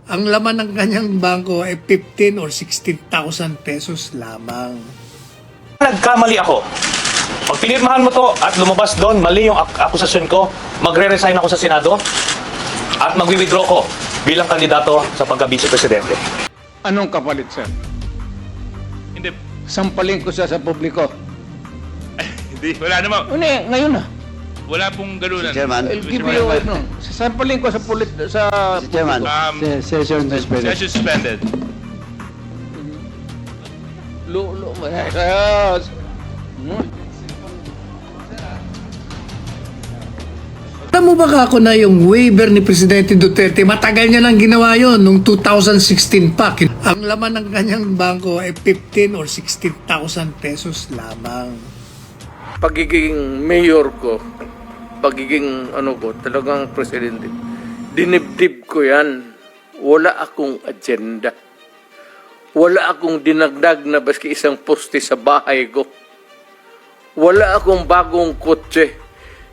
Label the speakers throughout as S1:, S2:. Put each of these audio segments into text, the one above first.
S1: Ang laman ng kanyang bangko ay 15 or 16,000 pesos lamang.
S2: Nagkamali ako. Pag pinirmahan mo to at lumabas doon, mali yung akusasyon ko, magre-resign ako sa Senado at magwi-withdraw ko bilang kandidato sa pagka-vice presidente.
S3: Anong kapalit, sir?
S4: Hindi,
S3: Sampalin ko siya sa publiko.
S4: hindi. Wala naman.
S3: Ngayon na.
S4: Wala pong galunan.
S5: Chairman.
S3: I'll give you, sampalin ko sa
S5: Mr. Chairman.
S3: Session suspended.
S4: Session suspended.
S1: Alam mo ba ako na yung waiver ni Presidente Duterte, matagal niya nang ginawa yon noong 2016 pa. Ang laman ng kanyang bangko ay 15 or 16,000 pesos lamang.
S6: Pagiging mayor ko, pagiging talagang presidente, dinibdib ko yan. Wala akong agenda. Wala akong dinagdag na baski isang poste sa bahay ko. Wala akong bagong kotse.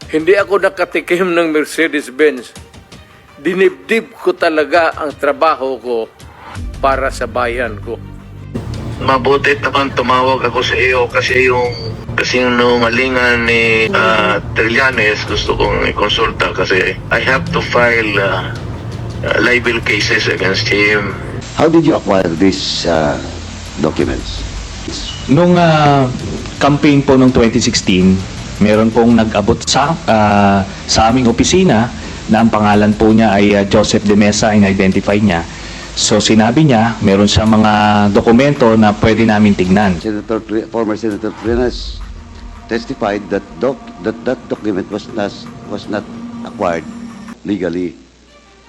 S6: Hindi ako nakatikim ng Mercedes-Benz. Dinibdib ko talaga ang trabaho ko para sa bayan ko.
S7: Mabuti naman tumawag ako sa iyo kasi yung nungalingan ni Trillanes gusto kong i-consulta kasi I have to file libel cases against him.
S5: How did you acquire these documents?
S2: Nung campaign po noong 2016, meron pong nag-abot sa aming opisina na ang pangalan po niya ay Joseph De Mesa, in-identify niya. So sinabi niya, meron siya mga dokumento na pwede namin tignan.
S5: Former Senator Trillanes testified that that document was not acquired legally.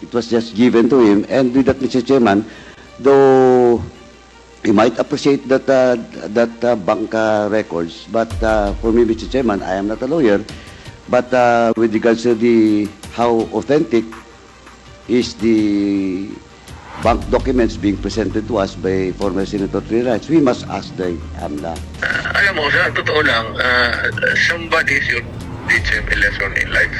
S5: It was just given to him, and with that, Mr. Chairman, though you might appreciate that bank records, but for me, Mr. Chairman, I am not a lawyer, but with regards to how authentic is the bank documents being presented to us by former Senator Trillanes, we must ask the AMLA.
S7: Alam mo, sa totoo lang, somebody should teach him a lesson in life.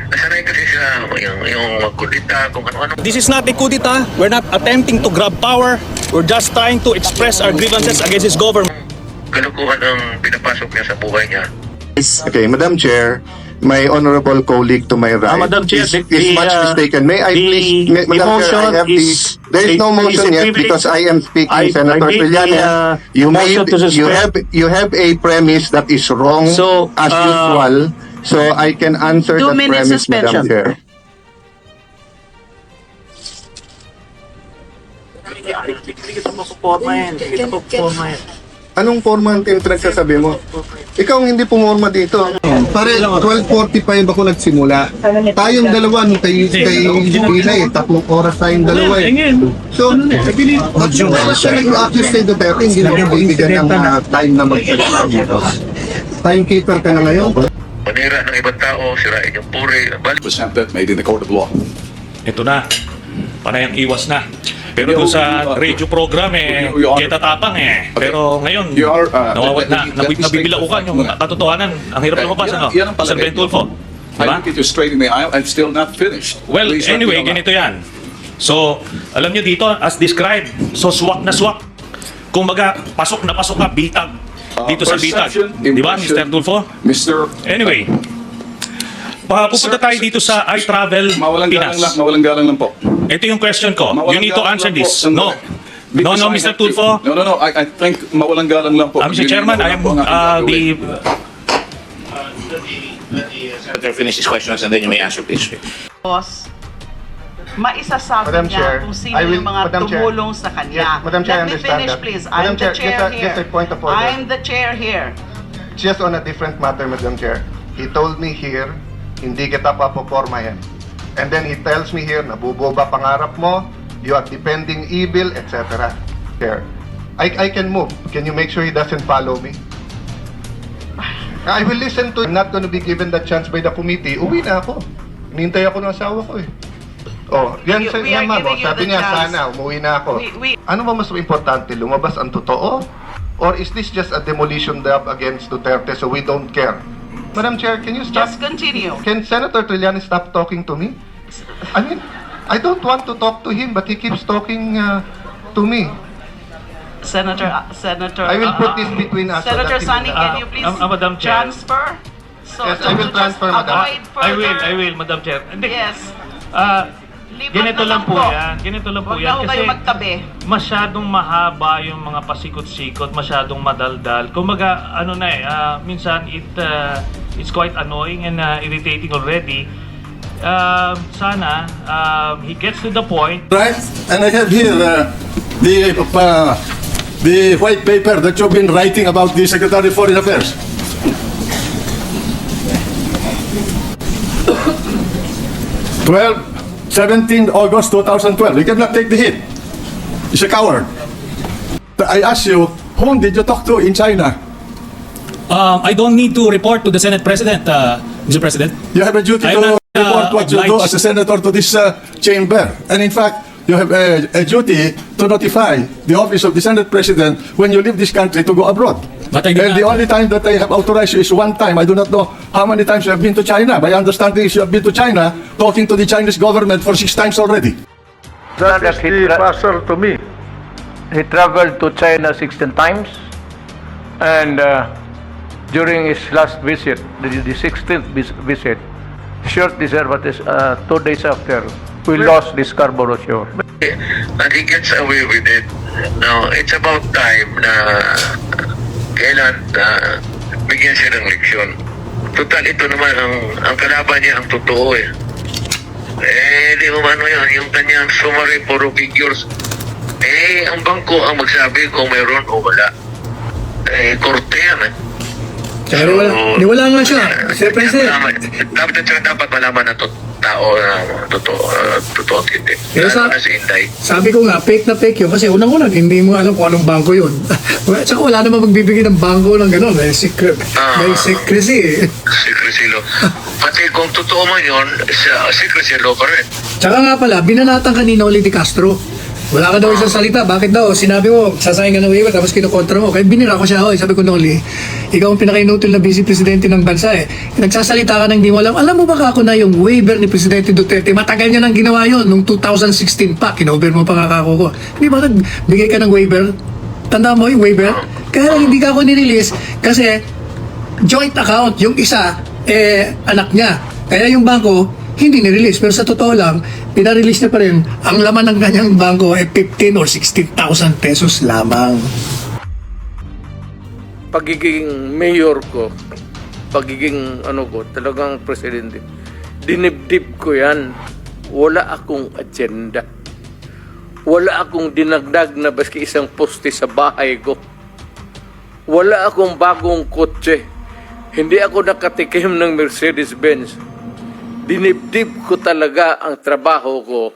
S7: Nasanay kasi siya yung magkudita, kung ano-ano.
S2: This is not a coup d'etat. We're not attempting to grab power. We're just trying to express our grievances against his government.
S7: Kalukuhan ang pinapasok niya sa buhay niya.
S8: Okay, Madam Chair, my honorable colleague to my right
S2: Madam Chair,
S8: is much mistaken. May I please, Madam Chair, I have there is no motion yet because I am speaking, Senator Trillanes. You have a premise that is wrong as usual. So I can answer that premise, Madam Chair. Anong forma ang pinagsasabi mo? Ikaw ang hindi pumorma dito. Pare, 12:45 ako nagsimula. Tayong dalawa, nung kay Pilay, 3 oras tayong dalawa eh. So, wala siya nag-accuse kay Duterte, hindi na bibigyan ng time na magsalita dito. Timekeeper ka na ngayon.
S7: Manira ng ibang tao, sirain yung puri.
S9: Present that made in the court of law.
S2: Ito na. Panayang iwas na. Pero doon sa radio program kita tapang Pero ngayon, nabibilaukan yung katotohanan. Ang hirap lumabas, Sir Ben Tulfo.
S9: I look at you straight in the eye, I'm still not finished.
S2: Well, anyway, ganito yan. So, alam nyo dito, as described, so swak na swak. Kung baga, pasok na pasok ka, bitag. Dito sa bitag. Di ba, Mr. Tulfo? Anyway, pupunta tayo dito sa iTravel Pinas.
S9: Mawalang galang lang po.
S2: Ito yung question ko. You need to answer this. No. No, Mr. Tulfo.
S9: No. I think mawalang galang lang po.
S2: Mr. Chairman, I am the...
S4: Senator, finish his questions and then you may answer, please.
S10: Boss, maisasabi
S8: Madam
S10: niya
S8: Chair,
S10: kung sino yung mga tumulong sa kanya.
S8: Yes, Madam Chair, I
S10: Let me
S8: understand
S10: finish,
S8: that.
S10: please.
S8: Madam
S10: I'm the
S8: Chair,
S10: chair here.
S8: just a point of order.
S10: I'm the chair here.
S8: Just on a different matter, Madam Chair. He told me here, hindi kita papopormahin. And then he tells me here, nabuboba pangarap mo, you are defending evil, etc. Chair, I can move. Can you make sure he doesn't follow me? I will listen to. I'm not going to be given that chance by the committee. Uwi na ako. Hinintay ako ng asawa ko eh. Oh, yan sa
S10: We are
S8: ma'am.
S10: giving you
S8: Sabi
S10: the
S8: niya,
S10: chance.
S8: sana, umuwi na ako. Ano ba mas importante? Lumabas ang totoo? Or is this just a demolition job against Duterte so we don't care? Madam Chair, can you stop?
S10: Just continue.
S8: Can Senator Trillanes stop talking to me? I mean, I don't want to talk to him, but he keeps talking to me.
S10: Senator,
S8: I will put this between us. so that
S10: Senator
S8: he will
S10: Sonny,
S8: not-
S10: can you please
S11: Madam Chair.
S10: transfer? So,
S8: Yes,
S10: to
S8: I will
S10: just
S8: transfer, Madam.
S10: avoid further.
S11: I will, Madam Chair. Hindi.
S10: Yes. Lipat
S11: Ganito
S10: na
S11: lang po yan. Ganito lang po
S10: Huwag
S11: yan.
S10: na ho kayo
S11: Kasi
S10: magtabi.
S11: masyadong mahaba yung mga pasikot-sikot, masyadong madaldal. Kumbaga, ano na minsan it's quite annoying and irritating already. Sana he gets to the point.
S9: Right? And I have here the white paper that you've been writing about the Secretary of Foreign Affairs. Well, 17 August 2012. You cannot take the hit. He's a coward. I ask you, whom did you talk to in China?
S11: I don't need to report to the Senate President, Mr. President.
S9: You have a duty
S11: I'm
S9: to
S11: not,
S9: report what you do
S11: obliged.
S9: as a senator to this chamber. And in fact, you have a duty to notify the office of the Senate President when you leave this country to go abroad.
S11: But I did
S9: And
S11: not.
S9: the only time that I have authorized you is one time. I do not know how many times you have been to China. My understanding is you have been to China talking to the Chinese government for 6 times already.
S3: That is the parcel to me. He traveled to China 16 times, and during his last visit, the 16th visit, shortly, sir, but 2 days after, we lost the Scarborough Show.
S7: And he gets away with it. Now, it's about time na kailan bigyan siya ng leksyon. Total, ito naman ang kalaban niya ang totoo eh. Di umano yan, yung kanyang summary puro figures. Ang bangko ang magsabi kung mayroon o wala. Korte yan eh.
S1: Tsaka niwala nga siya, Sir President.
S7: Dapat malaman ng tao na totoo at hindi.
S1: Pero
S7: Lalo na si Inday.
S1: sabi ko nga, fake na fake yun. Kasi unang-unang, hindi mo alam kung anong bangko yun. Tsaka wala naman magbibigay ng bangko ng gano'n. May secrecy eh.
S7: Secrecy law. Pati kung totoo man yun, secrecy law pa rin.
S1: Tsaka nga pala, binanatan kanina ulit ni Castro. Wala ka daw isang salita. Bakit daw? Sinabi mo, sasayang ka ng waiver, tapos kinukontra mo. Kaya binira ko siya. Sabi ko, Noli, ikaw ang pinaka-inutil na vice presidente ng bansa eh. Nagsasalita ka nang di mo alam. Alam mo ba ako na yung waiver ni Presidente Duterte, matagal niya nang ginawa yun. Nung 2016 pa, kinover mo pa kakako ko. Hindi ba nagbigay ka ng waiver? Tanda mo yung waiver? Kaya lang hindi ka ako nirelease kasi joint account. Yung isa, anak niya. Kaya yung bangko, hindi nirelease. Pero sa totoo lang, pinarelease na pa rin. Ang laman ng kanyang bangko ay 15 or 16,000 pesos lamang.
S6: Pagiging mayor ko, pagiging talagang presidente, dinibdib ko yan. Wala akong agenda. Wala akong dinagdag na baski isang poste sa bahay ko. Wala akong bagong kotse. Hindi ako nakatikim ng Mercedes-Benz. Dinibdib ko talaga ang trabaho ko